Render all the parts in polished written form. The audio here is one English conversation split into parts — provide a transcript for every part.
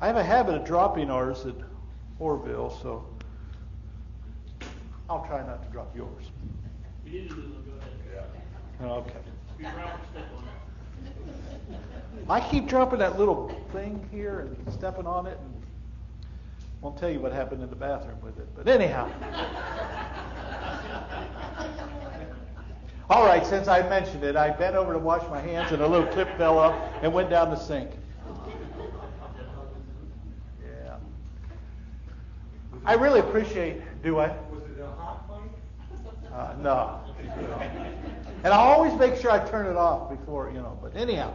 I have a habit of dropping ours at Orville, so I'll try not to drop yours. You need to do it, go ahead. Yeah. Okay. Be proud to step on it. I keep dropping that little thing here and stepping on it, and won't tell you what happened in the bathroom with it. But anyhow. All right, since I mentioned it, I bent over to wash my hands, and a little clip fell up and went down the sink. Yeah. I really appreciate. Do I? Was it a hot mic? No. And I always make sure I turn it off before, but anyhow.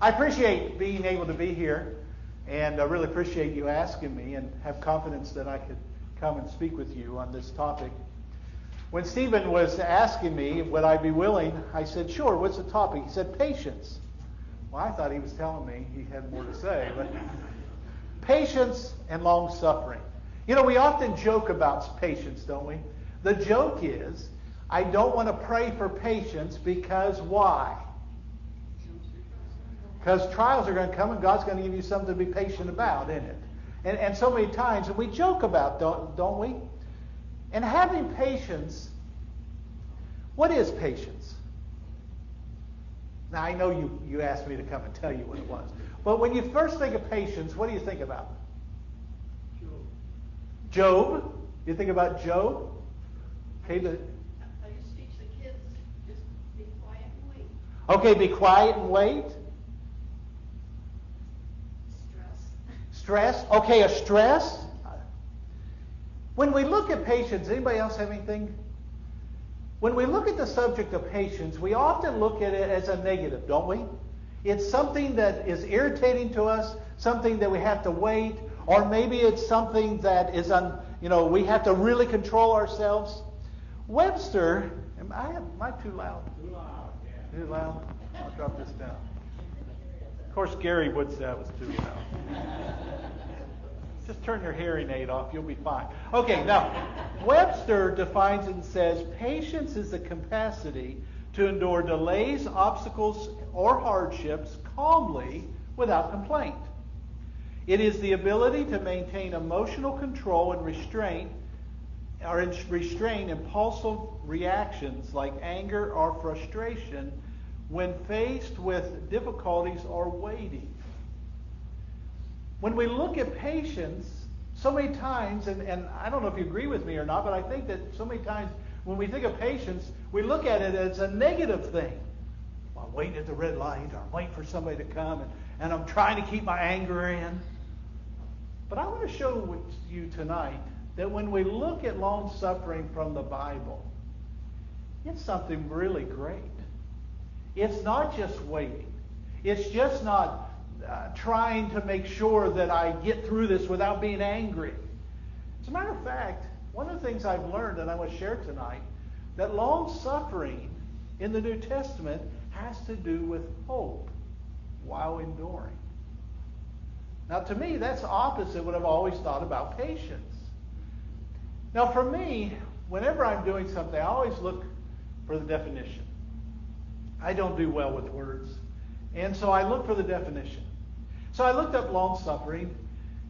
I appreciate being able to be here, and I really appreciate you asking me and have confidence that I could come and speak with you on this topic. When Stephen was asking me would I be willing, I said, sure, what's the topic? He said, patience. Well, I thought he was telling me he had more to say, but patience and long-suffering. We often joke about patience, don't we? The joke is, I don't want to pray for patience because why? Because trials are going to come and God's going to give you something to be patient about, isn't it? And so many times, and we joke about, don't we? And having patience, what is patience? Now, I know you asked me to come and tell you what it was. But when you first think of patience, what do you think about? Job? You think about Job? Okay, I used to teach the kids, just be quiet and wait. Okay, be quiet and wait. Stress. Okay, a stress. When we look at patience, anybody else have anything? When we look at the subject of patience, we often look at it as a negative, don't we? It's something that is irritating to us, something that we have to wait, or maybe it's something that is we have to really control ourselves. Webster, am I too loud? Too loud, yeah. Too loud? I'll drop this down. Of course, Gary would say that was too loud. Just turn your hearing aid off. You'll be fine. Okay, now, Webster defines it and says, patience is the capacity to endure delays, obstacles, or hardships calmly without complaint. It is the ability to maintain emotional control and restrain impulsive reactions like anger or frustration when faced with difficulties or waiting. When we look at patience, so many times, and I don't know if you agree with me or not, but I think that so many times when we think of patience, we look at it as a negative thing. Well, I'm waiting at the red light, or I'm waiting for somebody to come, and I'm trying to keep my anger in. But I want to show you tonight that when we look at long-suffering from the Bible, it's something really great. It's not just waiting. It's just not trying to make sure that I get through this without being angry. As a matter of fact, one of the things I've learned, and I want to share tonight, that long-suffering in the New Testament has to do with hope while enduring. Now, to me, that's opposite what I've always thought about patience. Now, for me, whenever I'm doing something, I always look for the definition. I don't do well with words. And so I look for the definition. So I looked up long-suffering,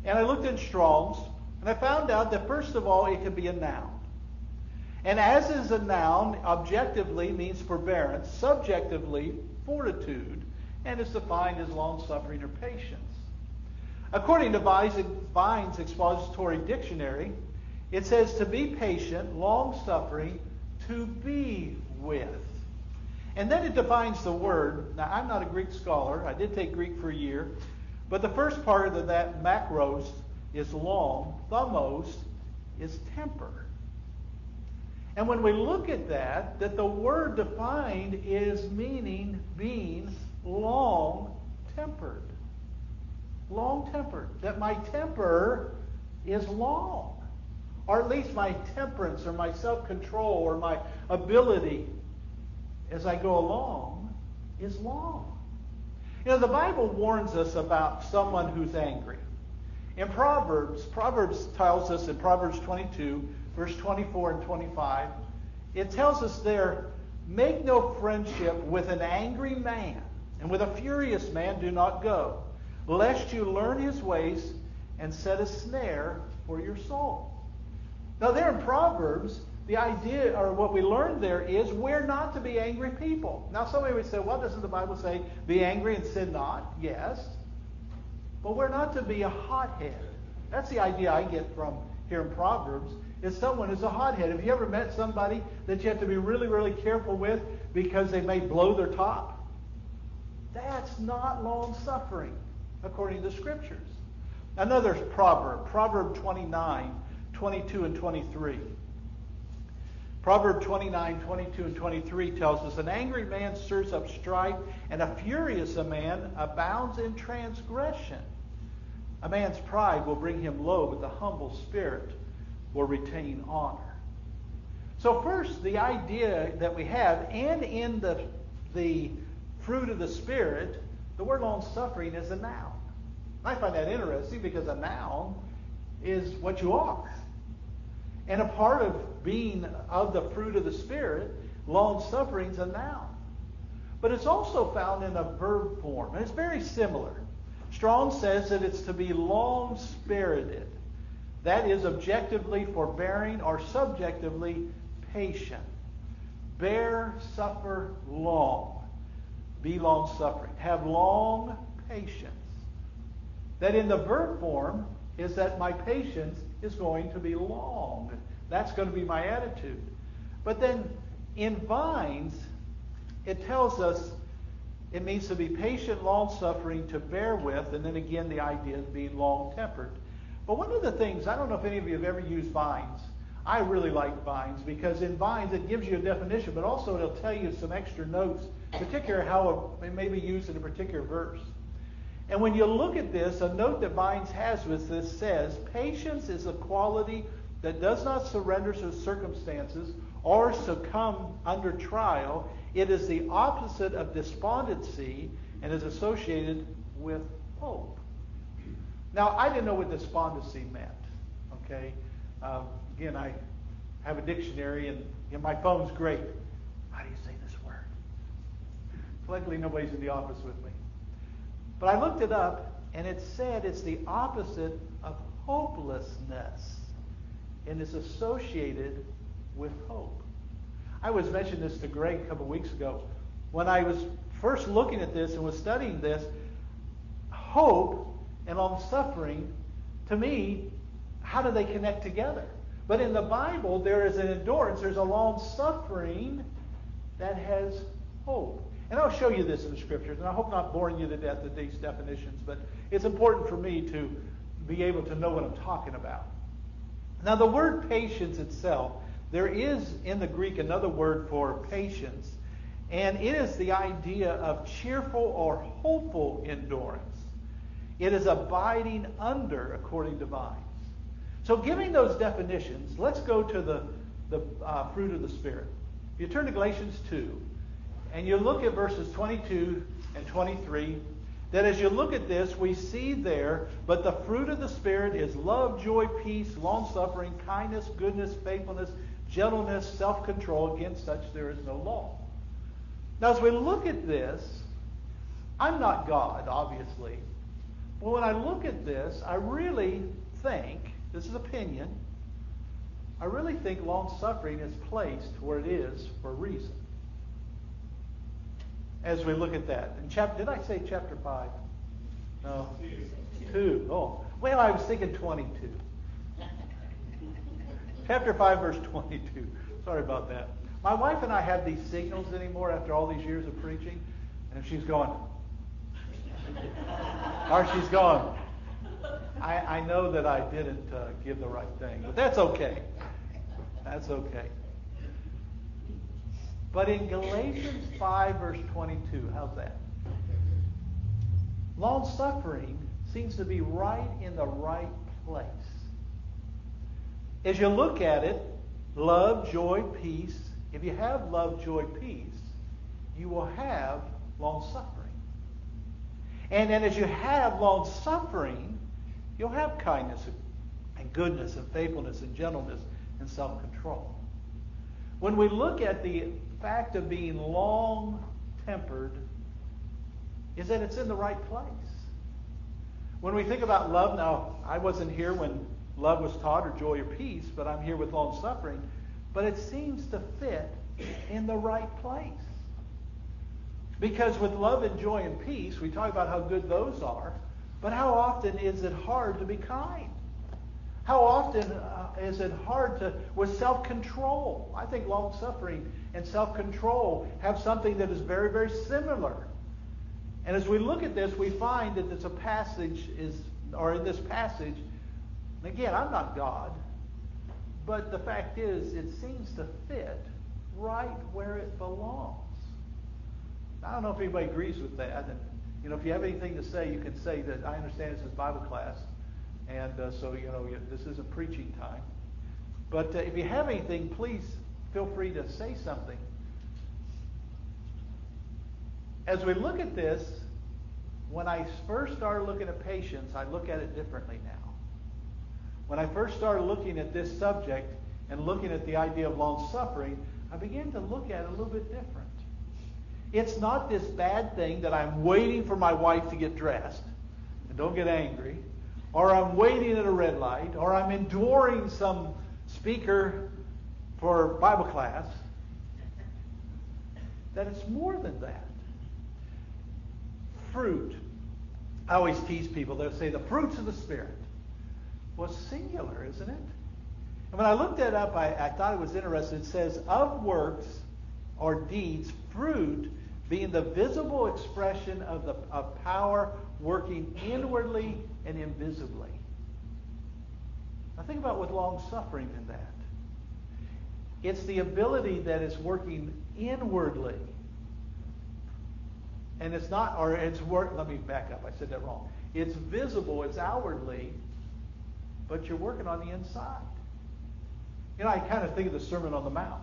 and I looked in Strong's, and I found out that, first of all, it could be a noun. And as is a noun, objectively means forbearance, subjectively fortitude, and is defined as long-suffering or patience. According to Vine's Expository Dictionary, it says to be patient, long-suffering, to be with. And then it defines the word. Now, I'm not a Greek scholar. I did take Greek for a year. But the first part of that macros is long. Thumos is temper. And when we look at that the word defined is meaning being long-tempered. Long-tempered. That my temper is long. Or at least my temperance or my self-control or my ability as I go along is long. The Bible warns us about someone who's angry. In Proverbs tells us in Proverbs 22, verse 24 and 25, it tells us there, make no friendship with an angry man, and with a furious man do not go. lest you learn his ways and set a snare for your soul. Now there in Proverbs, the idea, or what we learned there, is we're not to be angry people. Now somebody would say, well, doesn't the Bible say, be angry and sin not? Yes. But we're not to be a hothead. That's the idea I get from here in Proverbs, is someone who's a hothead. Have you ever met somebody that you have to be really, really careful with because they may blow their top? That's not long-suffering, according to the Scriptures. Another proverb, Proverb 29, 22 and 23. Proverb 29, 22 and 23 tells us, an angry man stirs up strife, and a furious man abounds in transgression. A man's pride will bring him low, but the humble spirit will retain honor. So first, the idea that we have, and in the fruit of the Spirit, the word long-suffering is a noun. I find that interesting because a noun is what you are. And a part of being of the fruit of the Spirit, long-suffering is a noun. But it's also found in a verb form, and it's very similar. Strong says that it's to be long-spirited. That is objectively forbearing or subjectively patient. Bear, suffer long. Be long-suffering. Have long patience. That in the verb form is that my patience is going to be long. That's going to be my attitude. But then in vines, it tells us it means to be patient, long-suffering, to bear with, and then again the idea of being long-tempered. But one of the things, I don't know if any of you have ever used vines. I really like vines because in vines it gives you a definition, but also it'll tell you some extra notes, particularly how it may be used in a particular verse. And when you look at this, a note that Vines has with this says, patience is a quality that does not surrender to circumstances or succumb under trial. It is the opposite of despondency and is associated with hope. Now, I didn't know what despondency meant. Okay? Again, I have a dictionary, and my phone's great. How do you say this word? Luckily, nobody's in the office with me. But I looked it up, and it said it's the opposite of hopelessness, and is associated with hope. I was mentioning this to Greg a couple weeks ago. When I was first looking at this and was studying this, hope and long-suffering, to me, how do they connect together? But in the Bible, there is an endurance, there's a long-suffering that has hope. And I'll show you this in the Scriptures, and I hope not boring you to death with these definitions, but it's important for me to be able to know what I'm talking about. Now, the word patience itself, there is in the Greek another word for patience, and it is the idea of cheerful or hopeful endurance. It is abiding under, according to Vines. So giving those definitions, let's go to the fruit of the Spirit. If you turn to Galatians 2, and you look at verses 22 and 23, that as you look at this, we see there, but the fruit of the Spirit is love, joy, peace, long-suffering, kindness, goodness, faithfulness, gentleness, self-control. Against such there is no law. Now, as we look at this, I'm not God, obviously. But when I look at this, I really think, this is opinion, I really think long-suffering is placed where it is for a reason. As we look at that. Did I say chapter 5? No. 2. Oh. Well, I was thinking 22. Chapter 5, verse 22. Sorry about that. My wife and I have these signals anymore after all these years of preaching. And if she's going, or she's going, I know that I didn't give the right thing. But that's okay. That's okay. But in Galatians 5, verse 22, how's that? Long-suffering seems to be right in the right place. As you look at it, love, joy, peace. If you have love, joy, peace, you will have long-suffering. And then as you have long-suffering, you'll have kindness and goodness and faithfulness and gentleness and self-control. When we look at the fact of being long-tempered, is that it's in the right place. When we think about love, now, I wasn't here when love was taught or joy or peace, but I'm here with long suffering. But it seems to fit in the right place. Because with love and joy and peace, we talk about how good those are, but how often is it hard to be kind? How often is it hard with self-control? I think long-suffering and self-control have something that is very, very similar. And as we look at this, we find that in this passage, again, I'm not God, but the fact is, it seems to fit right where it belongs. I don't know if anybody agrees with that. And, if you have anything to say, you can say that. I understand this is Bible class, and so this isn't preaching time. But if you have anything, please feel free to say something. As we look at this, when I first started looking at patience, I look at it differently now. When I first started looking at this subject and looking at the idea of long suffering, I began to look at it a little bit different. It's not this bad thing that I'm waiting for my wife to get dressed, and don't get angry, or I'm waiting at a red light, or I'm enduring some speaker for Bible class. That it's more than that. Fruit. I always tease people. They'll say the fruits of the Spirit. Well, it's singular, isn't it? And when I looked that up, I thought it was interesting. It says, of works or deeds, fruit being the visible expression of power working inwardly and invisibly. Now think about with long suffering in that. It's the ability that is working inwardly. And it's not, or it's let me back up, I said that wrong. It's visible, it's outwardly, but you're working on the inside. I kind of think of the Sermon on the Mount.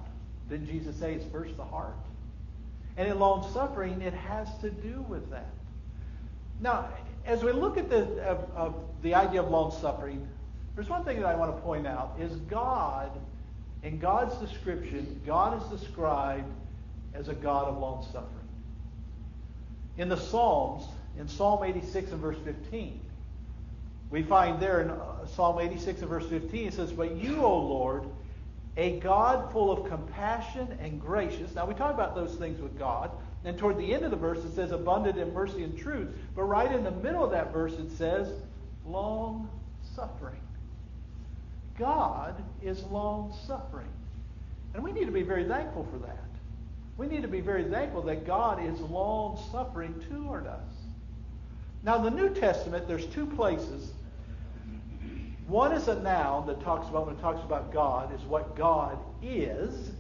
Didn't Jesus say it's first the heart? And in long suffering, it has to do with that. Now, as we look at the idea of long suffering, there's one thing that I want to point out, is God, in God's description, God is described as a God of long suffering. In the Psalms, in Psalm 86 and verse 15, we find there in Psalm 86 and verse 15, it says, but you, O Lord, a God full of compassion and gracious. Now we talk about those things with God. And toward the end of the verse it says abundant in mercy and truth. But right in the middle of that verse it says long suffering. God is long suffering. And we need to be very thankful for that. We need to be very thankful that God is long suffering toward us. Now in the New Testament there's two places. One is a noun that talks about, when it talks about God, is what God is.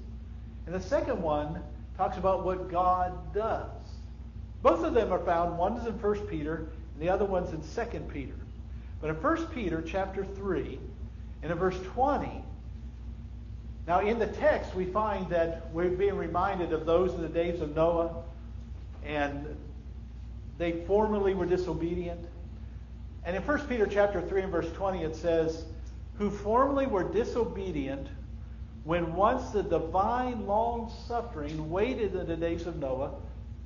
And the second one talks about what God does. Both of them are found. One is in 1 Peter, and the other one's in 2 Peter. But in 1 Peter chapter 3, and in verse 20, now in the text we find that we're being reminded of those in the days of Noah, and they formerly were disobedient. And in 1 Peter chapter 3 and verse 20 it says, who formerly were disobedient when once the divine long suffering waited in the days of Noah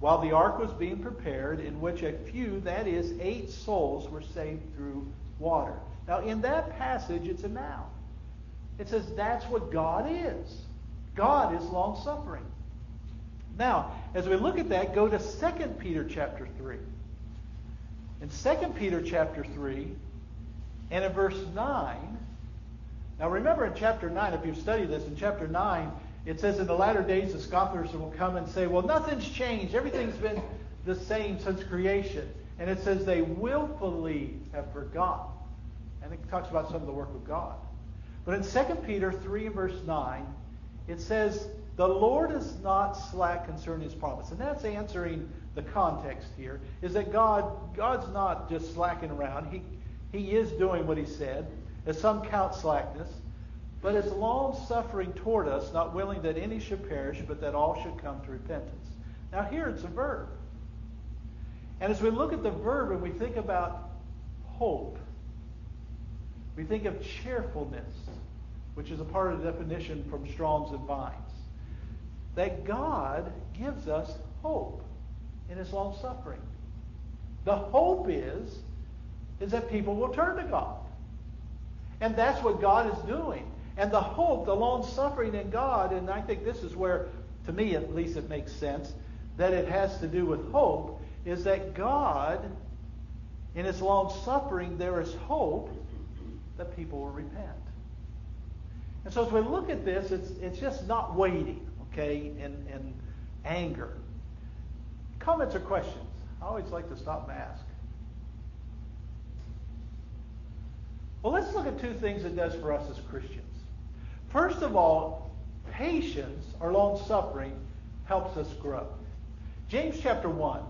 while the ark was being prepared, in which a few, that is 8 souls, were saved through water. Now in that passage it's a noun. It says that's what God is. God is long suffering. Now, as we look at that, go to 2 Peter chapter 3. In 2 Peter chapter 3, and in verse 9, now remember in chapter 9, if you've studied this, in chapter 9, it says in the latter days the scoffers will come and say, well, nothing's changed. Everything's been the same since creation. And it says they willfully have forgotten. And it talks about some of the work of God. But in 2 Peter 3 and verse 9, it says, the Lord is not slack concerning his promise. And that's answering the context here, is that God's not just slacking around. He is doing what he said, as some count slackness, but is long suffering toward us, not willing that any should perish, but that all should come to repentance. Now here it's a verb. And as we look at the verb and we think about hope, we think of cheerfulness, which is a part of the definition from Strong's and Vines, that God gives us hope in his long suffering. The hope is is that people will turn to God. And that's what God is doing. And the hope, the long-suffering in God, and I think this is where, to me at least it makes sense, that it has to do with hope, is that God, in His long-suffering, there is hope that people will repent. And so as we look at this, it's just not waiting, okay, in anger. Comments or questions? I always like to stop and ask. Well, let's look at two things it does for us as Christians. First of all, patience or long-suffering helps us grow. James chapter 1,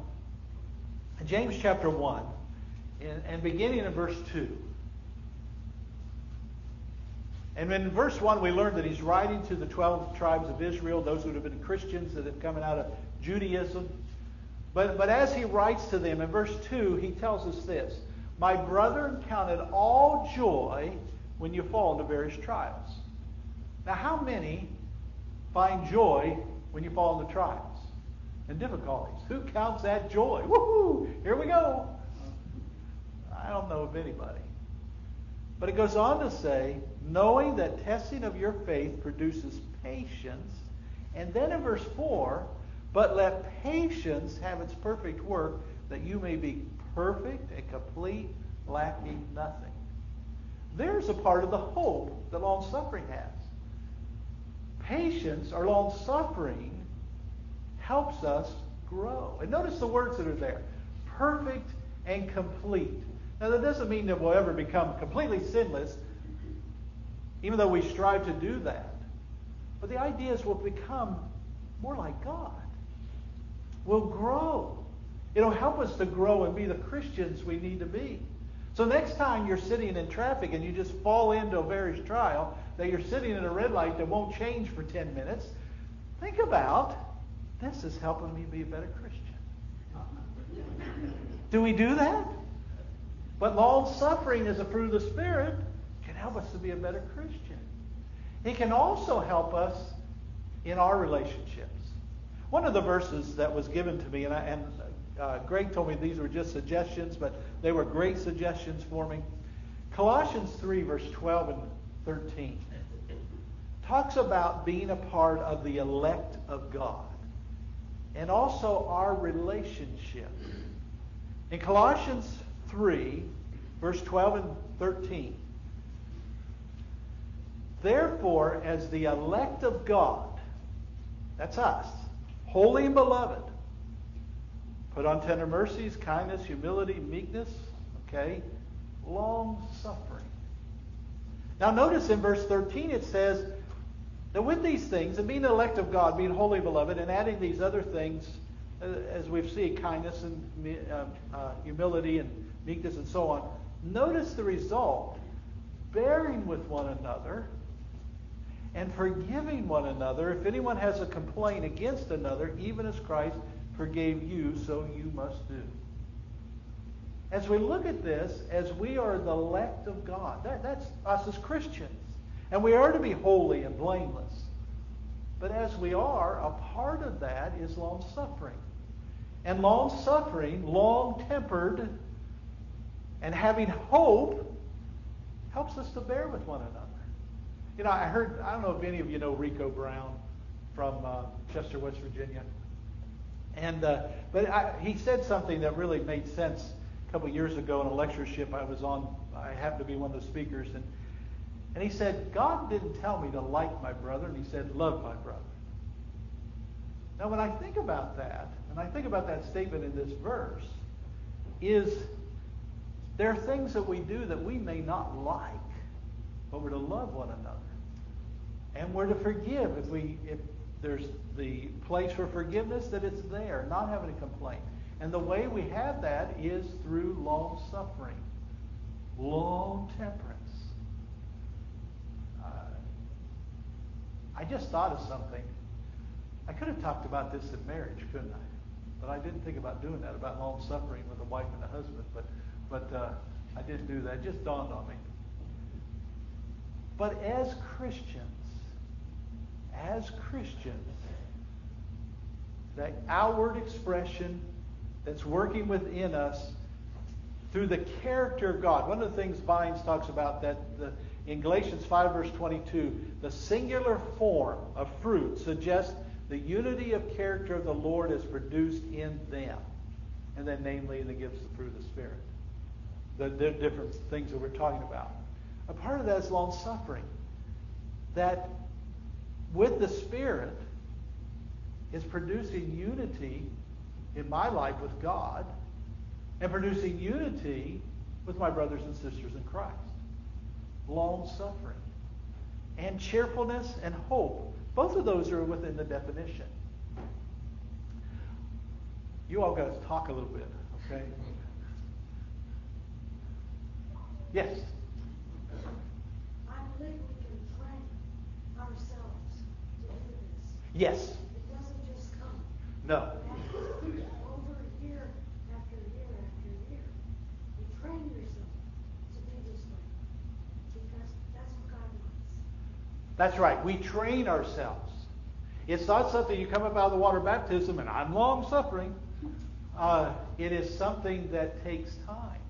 and beginning in verse 2. And in verse 1, we learned that he's writing to the 12 tribes of Israel, those who have been Christians that have come out of Judaism. But as he writes to them, in verse 2, he tells us this: "My brethren, count it all joy when you fall into various trials." Now, how many find joy when you fall into trials and difficulties? Who counts that joy? Woohoo! Here we go. I don't know of anybody. But it goes on to say, knowing that testing of your faith produces patience. And then in verse 4, but let patience have its perfect work, that you may be perfect and complete, lacking nothing. There's a part of the hope that long-suffering has. Patience or long-suffering helps us grow. And notice the words that are there. Perfect and complete. Now that doesn't mean that we'll ever become completely sinless, even though we strive to do that. But the idea is we'll become more like God. We'll grow. It'll help us to grow and be the Christians we need to be. So next time you're sitting in traffic and you just fall into a various trial, that you're sitting at a red light that won't change for 10 minutes, think about, this is helping me be a better Christian. Do we do that? But long-suffering as a fruit of the Spirit can help us to be a better Christian. It can also help us in our relationships. One of the verses that was given to me, and Greg told me these were just suggestions, but they were great suggestions for me. Colossians 3, verse 12 and 13 talks about being a part of the elect of God and also our relationship. In Colossians 3, verse 12 and 13, therefore, as the elect of God, that's us, holy and beloved, put on tender mercies, kindness, humility, meekness, okay, long-suffering. Now notice in verse 13 it says that with these things, and being the elect of God, being holy and beloved, and adding these other things, as we've seen, kindness and humility and meekness and so on, notice the result: bearing with one another and forgiving one another. If anyone has a complaint against another, even as Christ forgave you, so you must do. As we look at this, as we are the elect of God, that's us as Christians. And we are to be holy and blameless. But as we are, a part of that is long-suffering. And long-suffering, long-tempered, and having hope helps us to bear with one another. You know, I don't know if any of you know Rico Brown from Chester, West Virginia. And he said something that really made sense a couple of years ago in a lectureship I was on. I happened to be one of the speakers. And he said, God didn't tell me to like my brother, and he said, love my brother. Now, when I think about that, and I think about that statement in this verse, is there are things that we do that we may not like, but we're to love one another. And we're to forgive if there's the place for forgiveness, that it's there, not having a complaint. And the way we have that is through long-suffering, long-temperance. I just thought of something. I could have talked about this in marriage, couldn't I? But I didn't think about doing that, about long-suffering with a wife and a husband. But I didn't do that. It just dawned on me. But as Christians, that outward expression that's working within us through the character of God. One of the things Vines talks about that in Galatians 5 verse 22, the singular form of fruit suggests the unity of character of the Lord is produced in them. And then namely, the gifts of the fruit of the Spirit. The different things that we're talking about. A part of that is long-suffering. That with the Spirit is producing unity in my life with God and producing unity with my brothers and sisters in Christ. Long-suffering. And cheerfulness and hope. Both of those are within the definition. You all got to talk a little bit, okay? Yes? I believe we can train ourselves to do this. Yes. It doesn't just come. No. Over year after year after year. You train yourself to do this way. Because that's what God wants. That's right. We train ourselves. It's not something you come up out of the water baptism and I'm long-suffering. It is something that takes time.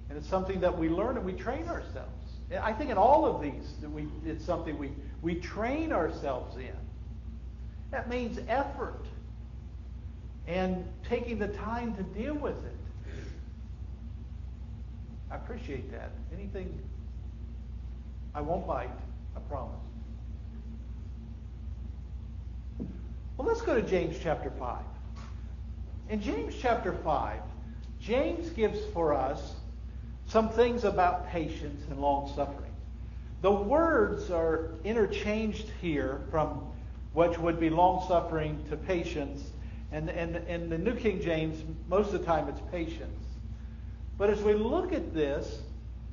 And it's something that we learn and we train ourselves. I think in all of these, it's something we train ourselves in. That means effort and taking the time to deal with it. I appreciate that. Anything, I won't bite, I promise. Well, let's go to James chapter 5. In James chapter 5, James gives for us some things about patience and long-suffering. The words are interchanged here from which would be long-suffering to patience. And in the New King James, most of the time it's patience. But as we look at this,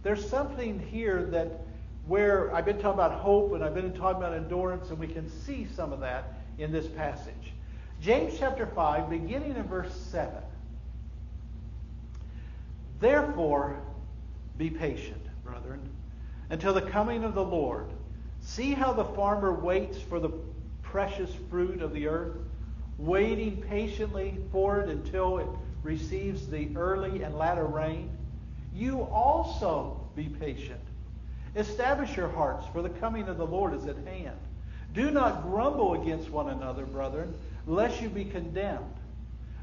there's something here that where I've been talking about hope and I've been talking about endurance, and we can see some of that in this passage. James chapter 5, beginning in verse 7. Therefore, be patient, brethren, until the coming of the Lord. See how the farmer waits for the precious fruit of the earth, waiting patiently for it until it receives the early and latter rain. You also be patient. Establish your hearts, for the coming of the Lord is at hand. Do not grumble against one another, brethren, lest you be condemned.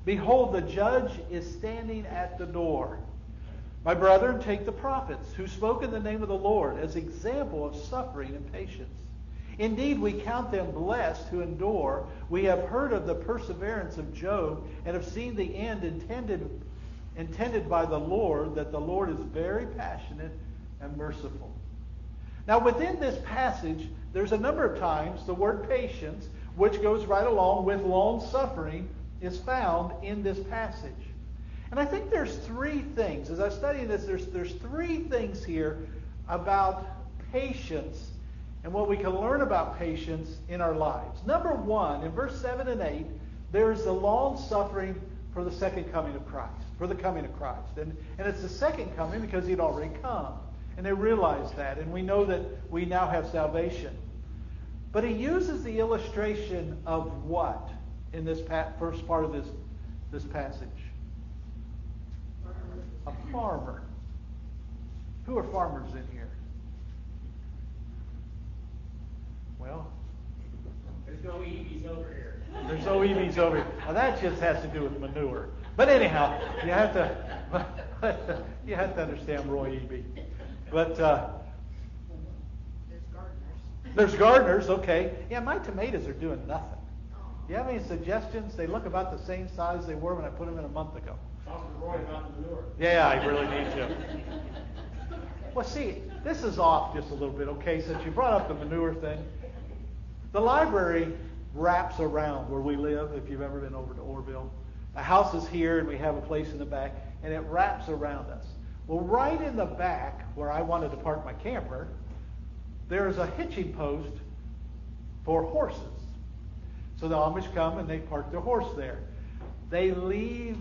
Behold, the judge is standing at the door. My brethren, take the prophets who spoke in the name of the Lord as example of suffering and patience. Indeed, we count them blessed who endure. We have heard of the perseverance of Job and have seen the end intended by the Lord, that the Lord is very passionate and merciful. Now, within this passage, there's a number of times the word patience, which goes right along with long-suffering, is found in this passage. And I think there's three things. As I study this, there's three things here about patience and what we can learn about patience in our lives. Number one, in verse 7 and 8, there's the long-suffering for the second coming of Christ, for the coming of Christ. And it's the second coming because he'd already come. And they realize that. And we know that we now have salvation. But he uses the illustration of what in this first part of this passage? A farmer. Who are farmers in here? Well, There's no EVs over here. there's no EVs over here. Well, that just has to do with manure. But anyhow, you have to understand Roy Eby. But there's gardeners, okay. Yeah, my tomatoes are doing nothing. You have any suggestions? They look about the same size they were when I put them in a month ago. Talking to Roy about the manure. Yeah, I really need to. Well, see, this is off just a little bit, okay, since you brought up the manure thing. The library wraps around where we live, if you've ever been over to Orville. The house is here, and we have a place in the back, and it wraps around us. Well, right in the back, where I wanted to park my camper, there's a hitching post for horses. So the Amish come and they park their horse there. They leave...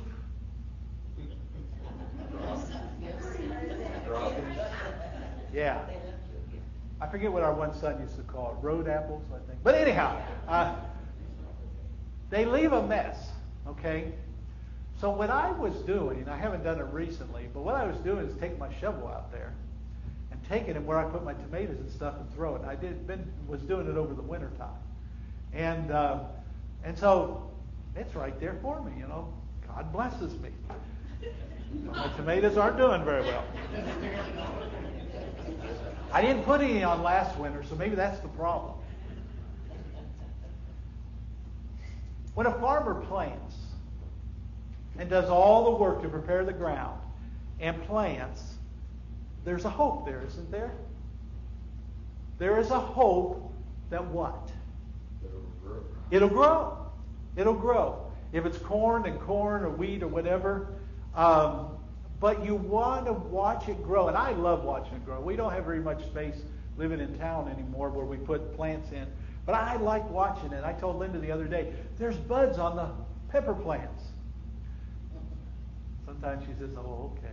Yeah. I forget what our one son used to call it. Road apples, I think. But anyhow, they leave a mess, okay? So what I was doing, I haven't done it recently, but what I was doing is taking my shovel out there and taking it where I put my tomatoes and stuff and throw it. I was doing it over the winter time. And so it's right there for me, you know. God blesses me. My tomatoes aren't doing very well. I didn't put any on last winter, so maybe that's the problem. When a farmer plants and does all the work to prepare the ground and plants, there's a hope there, isn't there? There is a hope that what? It'll grow. It'll grow. If it's corn or wheat or whatever, but you want to watch it grow. And I love watching it grow. We don't have very much space living in town anymore where we put plants in. But I like watching it. I told Linda the other day, there's buds on the pepper plants. Sometimes she says, oh, okay.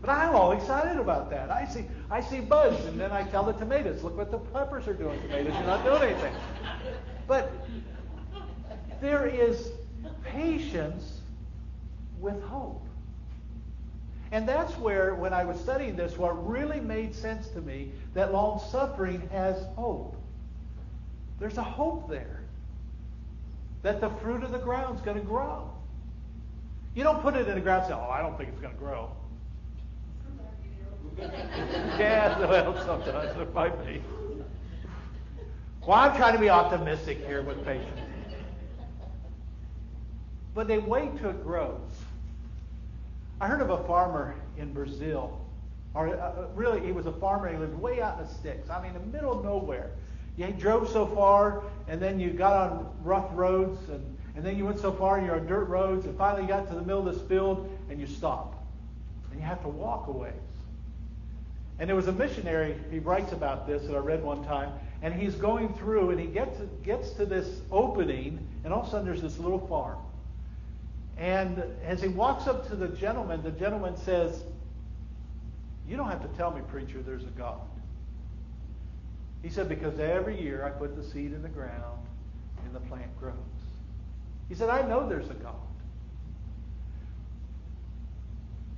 But I'm all excited about that. I see buds, and then I tell the tomatoes, look what the peppers are doing. Tomatoes are not doing anything. But there is patience with hope. And that's where, when I was studying this, what really made sense to me, that long-suffering has hope. There's a hope there that the fruit of the ground is going to grow. You don't put it in the ground and say, oh, I don't think it's going to grow. Yeah, well, sometimes it might be. Well, I'm trying to be optimistic here with patience. But they wait till it grows. I heard of a farmer in Brazil. Really, he was a farmer. He lived way out in the sticks. I mean, in the middle of nowhere. You drove so far, and then you got on rough roads, and then you went so far, and you're on dirt roads, and finally you got to the middle of this field, and you stop. And you have to walk a ways. And there was a missionary, he writes about this, that I read one time, and he's going through, and he gets to this opening, and all of a sudden there's this little farm. And as he walks up to the gentleman says, you don't have to tell me, preacher, there's a God. He said, because every year I put the seed in the ground and the plant grows. He said, I know there's a God.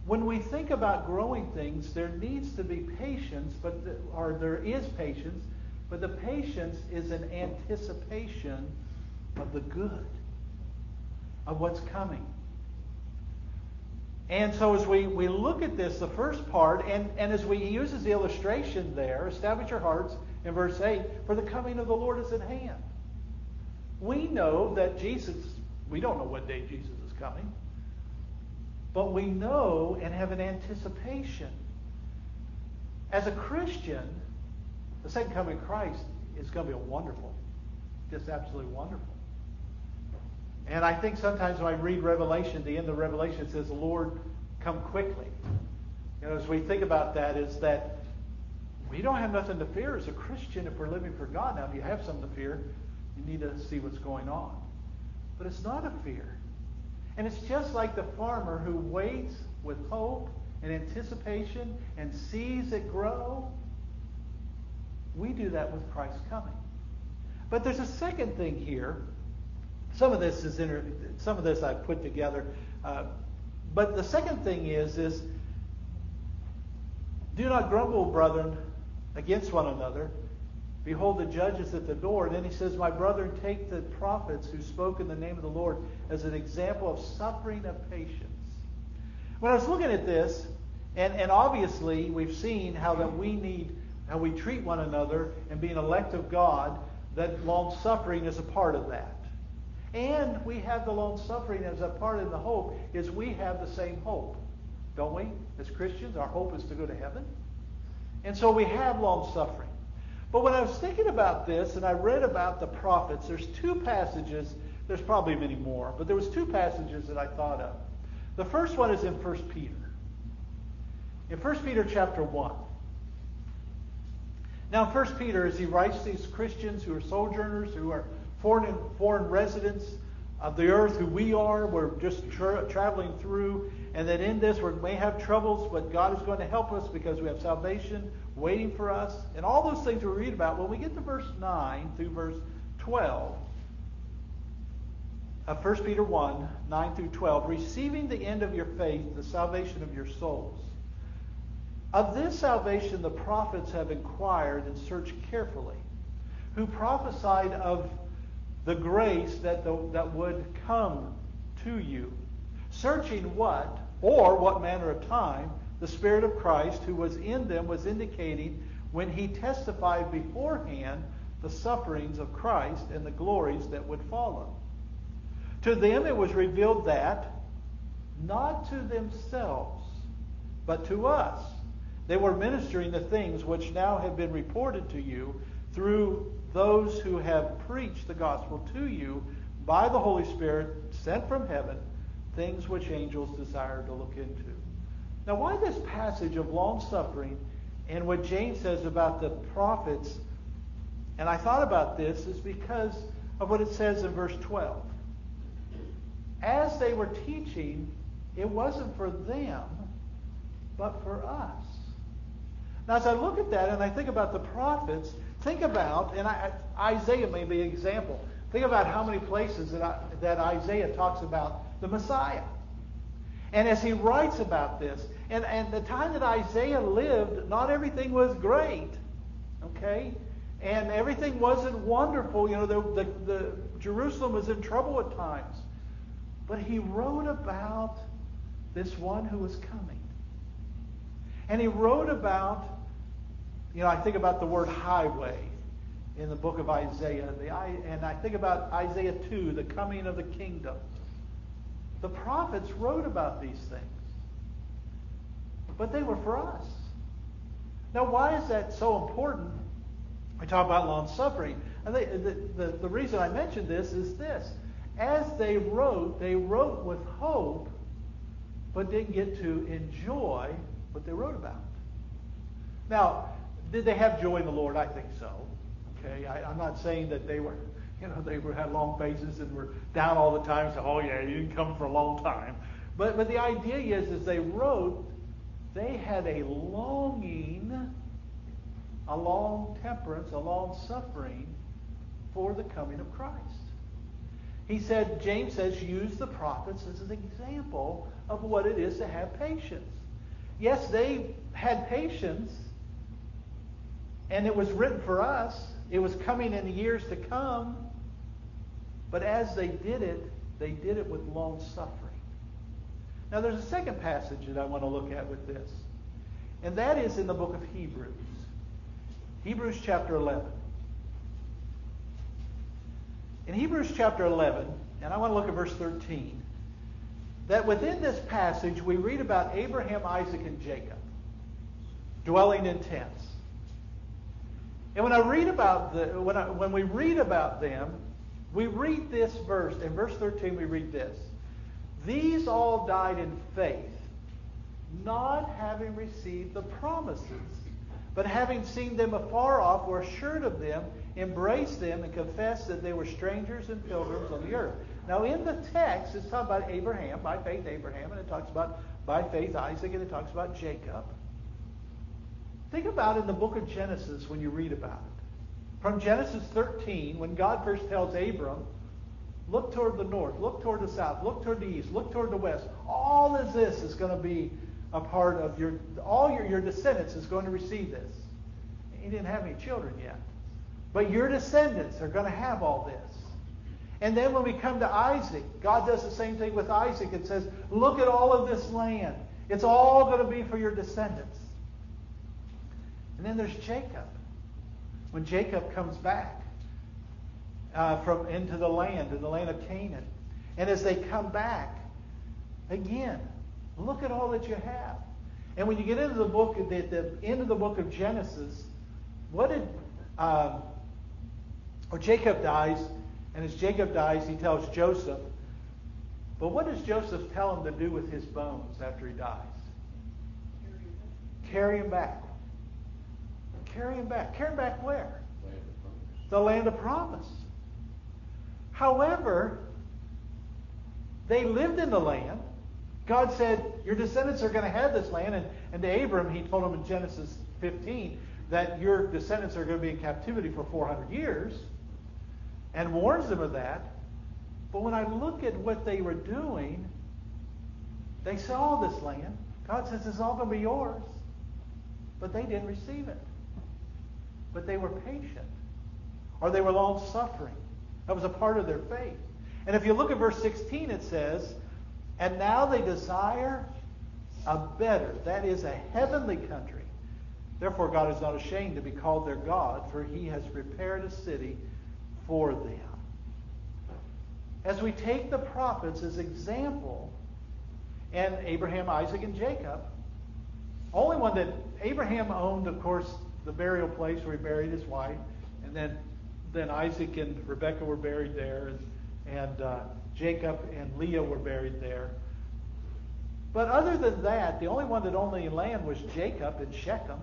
When we think about growing things, there needs to be patience, or there is patience, but the patience is an anticipation of the good, of what's coming. And so as we look at this, the first part, and as he uses the illustration there, establish your hearts, in verse 8, for the coming of the Lord is at hand. We know that we don't know what day Jesus is coming, but we know and have an anticipation. As a Christian, the second coming of Christ is going to be just absolutely wonderful. And I think sometimes when I read Revelation, the end of Revelation, it says, the Lord, come quickly. You know, as we think about that, is that we don't have nothing to fear as a Christian if we're living for God. Now, if you have something to fear, you need to see what's going on. But it's not a fear. And it's just like the farmer who waits with hope and anticipation and sees it grow. We do that with Christ's coming. But there's a second thing here. Some of this I've put together. But the second thing is do not grumble, brethren, against one another. Behold, the judge is at the door. And then he says, my brethren, take the prophets who spoke in the name of the Lord as an example of suffering of patience. When I was looking at this, and obviously we've seen how we treat one another and being elect of God, that long-suffering is a part of that. And we have the long-suffering as a part of the hope, is we have the same hope. Don't we? As Christians, our hope is to go to heaven. And so we have long-suffering. But when I was thinking about this, and I read about the prophets, there's two passages, there's probably many more, but there was two passages that I thought of. The first one is in 1 Peter. In 1 Peter chapter 1. Now, 1 Peter, as he writes to these Christians who are sojourners, who are foreign residents of the earth, who we are, we're just traveling through, and that in this we may have troubles, but God is going to help us because we have salvation waiting for us, and all those things we read about. When we get to verse 9 through verse 12, 1 Peter 1, 9 through 12, receiving the end of your faith, the salvation of your souls. Of this salvation the prophets have inquired and searched carefully, who prophesied of the grace that would come to you, searching what, or what manner of time, the Spirit of Christ who was in them was indicating when he testified beforehand the sufferings of Christ and the glories that would follow. To them it was revealed that, not to themselves, but to us, they were ministering the things which now have been reported to you through those who have preached the gospel to you by the Holy Spirit sent from heaven, things which angels desire to look into. Now, why this passage of long-suffering and what James says about the prophets, and I thought about this, is because of what it says in verse 12. As they were teaching, it wasn't for them, but for us. Now, as I look at that and I think about the prophets, think about, and Isaiah may be an example. Think about how many places that Isaiah talks about the Messiah. And as he writes about this, and the time that Isaiah lived, not everything was great, okay? And everything wasn't wonderful. You know, the Jerusalem was in trouble at times. But he wrote about this one who was coming. And he wrote about, you know, I think about the word highway in the book of Isaiah. And I think about Isaiah 2, the coming of the kingdom. The prophets wrote about these things. But they were for us. Now, why is that so important? We talk about long-suffering. And the reason I mention this is this. As they wrote with hope, but didn't get to enjoy what they wrote about. Now, did they have joy in the Lord? I think so. Okay, I'm not saying that they were, had long faces and were down all the time. So, oh yeah, you didn't come for a long time. But the idea is, as they wrote, they had a longing, a long temperance, a long suffering for the coming of Christ. He said, James says, use the prophets as an example of what it is to have patience. Yes, they had patience, and it was written for us. It was coming in the years to come. But as they did it with long suffering. Now, there's a second passage that I want to look at with this. And that is in the book of Hebrews. Hebrews chapter 11. In Hebrews chapter 11, and I want to look at verse 13, that within this passage we read about Abraham, Isaac, and Jacob dwelling in tents. And when we read about them, we read this verse. In verse 13 we read this. These all died in faith, not having received the promises, but having seen them afar off, were assured of them, embraced them, and confessed that they were strangers and pilgrims on the earth. Now in the text, it's talking about Abraham, by faith Abraham, and it talks about by faith Isaac, and it talks about Jacob. Think about in the book of Genesis when you read about it. From Genesis 13, when God first tells Abram, look toward the north, look toward the south, look toward the east, look toward the west. All of this is going to be a part of your descendants is going to receive this. He didn't have any children yet. But your descendants are going to have all this. And then when we come to Isaac, God does the same thing with Isaac and says, look at all of this land. It's all going to be for your descendants. And then there's Jacob. When Jacob comes back into the land of Canaan. And as they come back, again, look at all that you have. And when you get into the book, at the end of the book of Genesis, Jacob dies, and as Jacob dies, he tells Joseph. But what does Joseph tell him to do with his bones after he dies? Carry him back. Carry him back. Carry him back where? The land of promise. However, they lived in the land. God said, your descendants are going to have this land. And to Abram, he told him in Genesis 15 that your descendants are going to be in captivity for 400 years. And warns them of that. But when I look at what they were doing, they saw this land. God says it's all going to be yours. But they didn't receive it. But they were patient. Or they were long-suffering. That was a part of their faith. And if you look at verse 16, it says, and now they desire a better, that is a heavenly country. Therefore God is not ashamed to be called their God, for he has prepared a city for them. As we take the prophets as example, and Abraham, Isaac, and Jacob, only one that Abraham owned, of course, the burial place where he buried his wife, and then Isaac and Rebekah were buried there, and Jacob and Leah were buried there. But other than that, the only one that owned any land was Jacob in Shechem.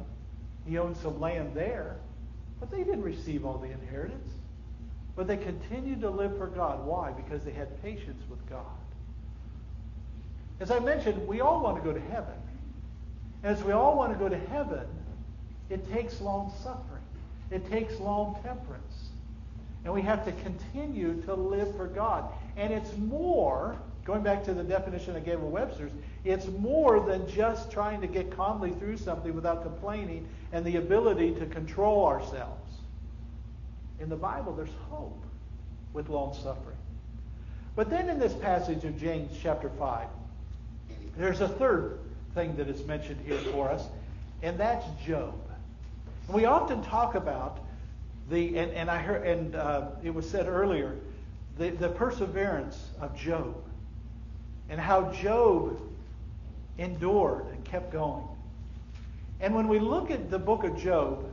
He owned some land there, but they didn't receive all the inheritance. But they continued to live for God. Why? Because they had patience with God. As I mentioned, we all want to go to heaven. As we all want to go to heaven, it takes long suffering. It takes long temperance. And we have to continue to live for God. And it's more, going back to the definition I gave of Webster's, it's more than just trying to get calmly through something without complaining and the ability to control ourselves. In the Bible, there's hope with long suffering. But then in this passage of James chapter 5, there's a third thing that is mentioned here for us, and that's Job. We often talk about it was said earlier, the perseverance of Job, and how Job endured and kept going. And when we look at the book of Job,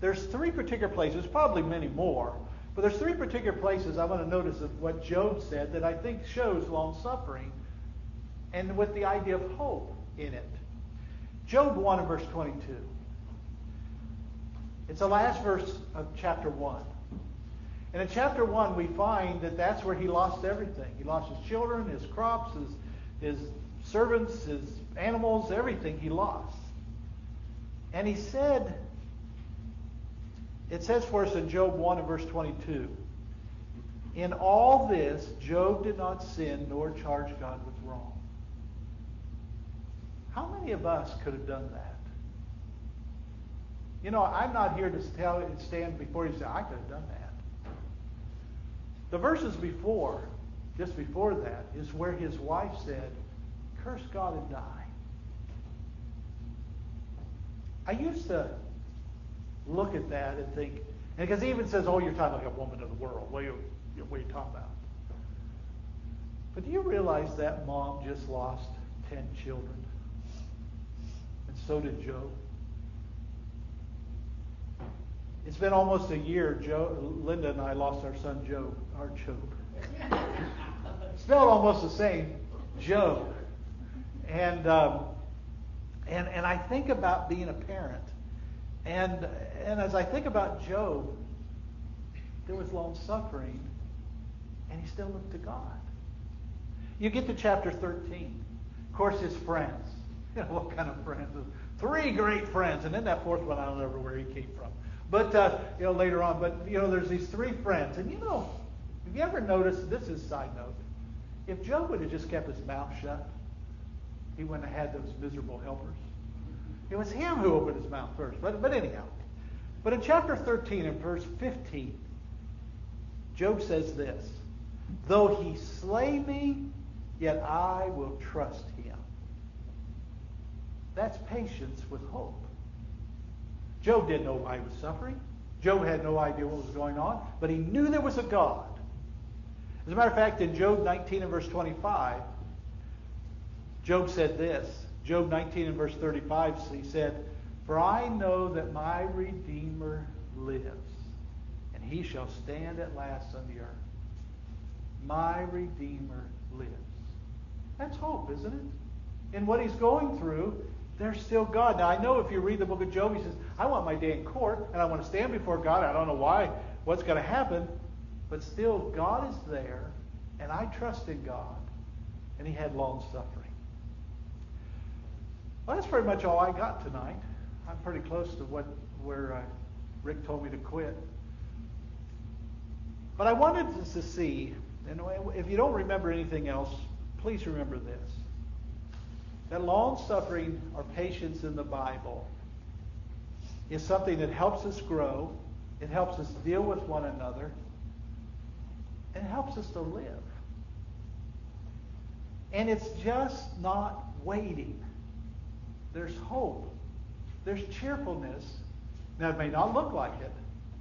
there's three particular places, probably many more, but there's three particular places I want to notice of what Job said that I think shows long suffering and with the idea of hope in it. Job 1 and verse 22. It's the last verse of chapter 1. And in chapter 1, we find that that's where he lost everything. He lost his children, his crops, his servants, his animals, everything he lost. And he said, it says for us in Job 1 and verse 22, in all this, Job did not sin nor charge God with wrong. How many of us could have done that? You know, I'm not here to stand before you and say, I could have done that. The verses before, just before that, is where his wife said, curse God and die. I used to look at that and think, and because he even says, oh, you're talking like a woman of the world. What are you talking about? But do you realize that mom just lost 10 children? And so did Job. It's been almost a year. Linda and I lost our son Job. Spelled almost the same, Job. And I think about being a parent. And as I think about Job, there was long suffering, and he still looked to God. You get to chapter 13. Of course, his friends. You know, what kind of friends? 3 great friends. And then that fourth one, I don't know where he came from. But, later on. But, there's these 3 friends. And, have you ever noticed, this is a side note, if Job would have just kept his mouth shut, he wouldn't have had those miserable helpers. It was him who opened his mouth first. But anyhow. But in chapter 13 and verse 15, Job says this, though he slay me, yet I will trust him. That's patience with hope. Job didn't know why he was suffering. Job had no idea what was going on, but he knew there was a God. As a matter of fact, in Job 19 and verse 25, Job said this. Job 19 and verse 35, he said, for I know that my Redeemer lives, and he shall stand at last on the earth. My Redeemer lives. That's hope, isn't it? In what he's going through, there's still God. Now, I know if you read the book of Job, he says, I want my day in court, and I want to stand before God. I don't know what's going to happen. But still, God is there, and I trust in God. And he had long suffering. Well, that's pretty much all I got tonight. I'm pretty close to where Rick told me to quit. But I wanted us to see, And if you don't remember anything else, please remember this. That long-suffering or patience in the Bible is something that helps us grow. It helps us deal with one another. And it helps us to live. And it's just not waiting. There's hope. There's cheerfulness. Now, it may not look like it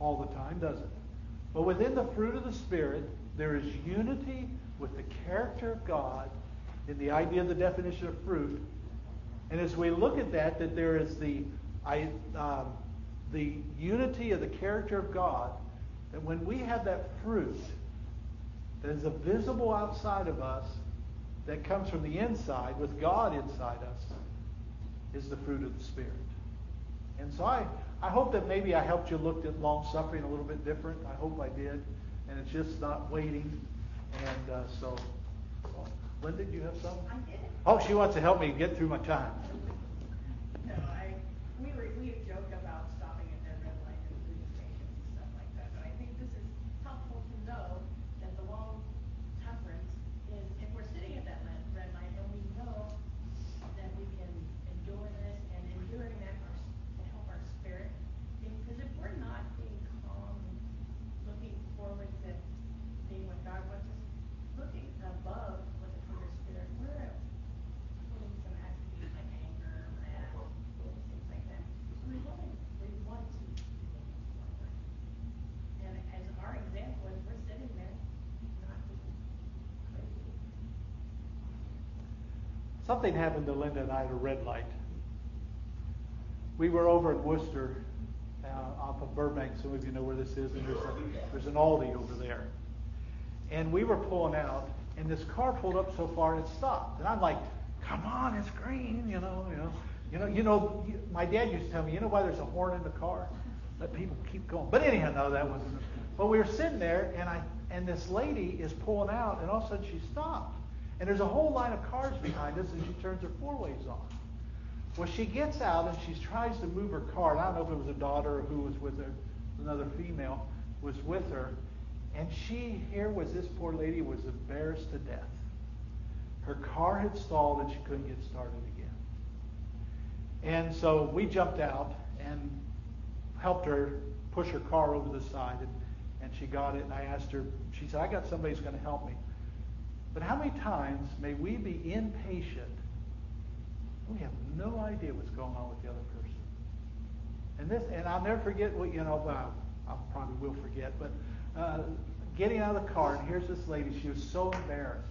all the time, does it? But within the fruit of the Spirit, there is unity with the character of God in the idea of the definition of fruit. And as we look at that, that there is the unity of the character of God, that when we have that fruit that is visible outside of us, that comes from the inside, with God inside us, is the fruit of the Spirit. And so I hope that maybe I helped you look at long-suffering a little bit different. I hope I did. And it's just not waiting. And Linda, do you have something? I did. Oh, she wants to help me get through my time. No, we joked about stopping at their red light and doing stations and stuff like that, but I think this is helpful to know that the long sufferance is, if we're sitting at that red light and we know that we can endure this, and enduring that to help our spirit, because if we're not being calm and looking forward to being what God wants us, looking above what the fruit of the Spirit, we're putting some attributes like anger, wrath, things like that. So we want to keep moving forward. And as our example, is we're sitting there not being crazy. Something happened to Linda and I at a red light. We were over in Worcester, off of Burbank. Some of you know where this is, and there's an Aldi over there. And we were pulling out, and this car pulled up so far and it stopped. And I'm like, "Come on, it's green, you know." My dad used to tell me, you know why there's a horn in the car? Let people keep going. But anyhow, no, that wasn't. But we were sitting there, and this lady is pulling out, and all of a sudden she stopped. And there's a whole line of cars behind us, and she turns her four-ways on. Well, she gets out and she tries to move her car. And I don't know if it was a daughter or who was with her, another female was with her. And here was this poor lady was embarrassed to death. Her car had stalled and she couldn't get started again. And so we jumped out and helped her push her car over the side. And she got it. And I asked her, she said, "I got somebody who's going to help me." But how many times may we be impatient? We have no idea what's going on with the other person. And I'll never forget what, I probably will forget, but getting out of the car, and here's this lady, she was so embarrassed.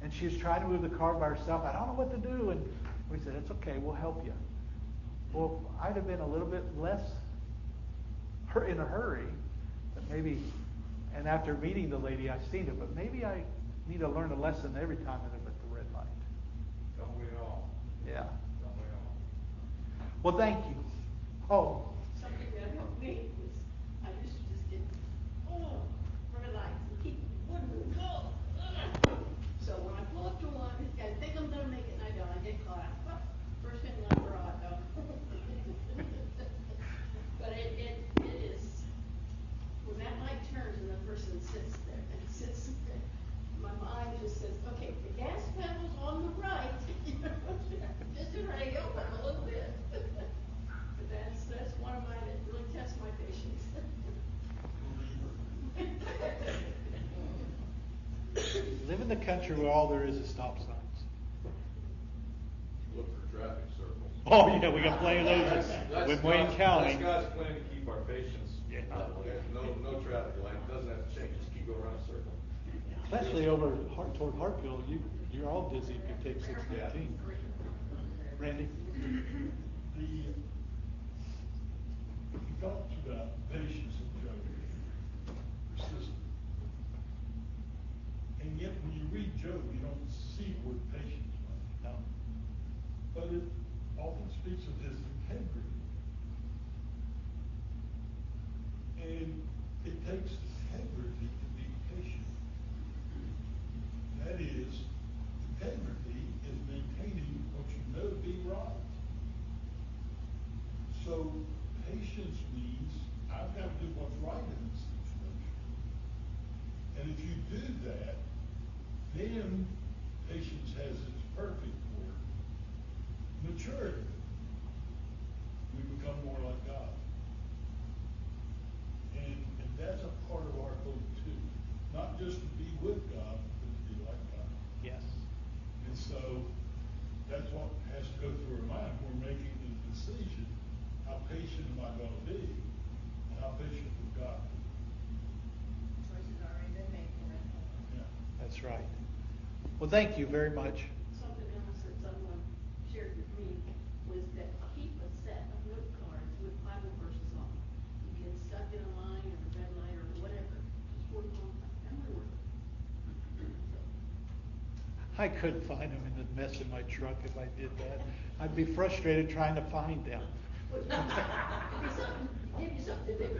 And she was trying to move the car by herself. I don't know what to do. And we said, "It's okay, we'll help you." Well, I'd have been a little bit less in a hurry, but maybe, and after meeting the lady, I've seen it, but maybe I need to learn a lesson every time I'm at the red light. Don't we all? Yeah. Don't we all? Well, thank you. Oh. Something that helped me was I used to just get, red lights and keep wouldn't go. So when I pull up to one, I think I'm gonna make it, and I don't. I get caught out. First thing I brought though. But it is when that light turns and the person sits there, my mind just says, okay, the gas pedal's on the right. Just in radio, but a little bit. But that's one of mine that really tests my patience. Live in the country where all there is stop signs. Look for traffic circles. Oh, yeah, we got plenty of those with Wayne County. That's God's plan to keep our patience. Yeah. No traffic light. It doesn't have to change. Just keep going around a circle. Especially over toward Hartville, you're all dizzy if you take 619. Randy? You talked about patience and Job, persistence. And yet when you read Job, you don't see the word patience much. No. But it often speaks of his integrity. And it takes integrity to be patient. That is, integrity is maintaining what you know to be right. So patience means I've got to do what's right in this situation. And if you do that, then patience has its perfect word, maturity. We become more like God. And that's a part of our hope too. Not just to be with God, but to be like God. Yes. And so that's what has to go through our mind. We're making the decision, how patient am I going to be? And how patient with God? Choice has already been made for it. Yeah. That's right. Well, thank you very much. Something else that someone shared with me was that keep a set of note cards with Bible verses on them. You get stuck in a line or a red light or whatever, just work on memory work. I couldn't find them in the mess in my truck if I did that. I'd be frustrated trying to find them. Give you something to do.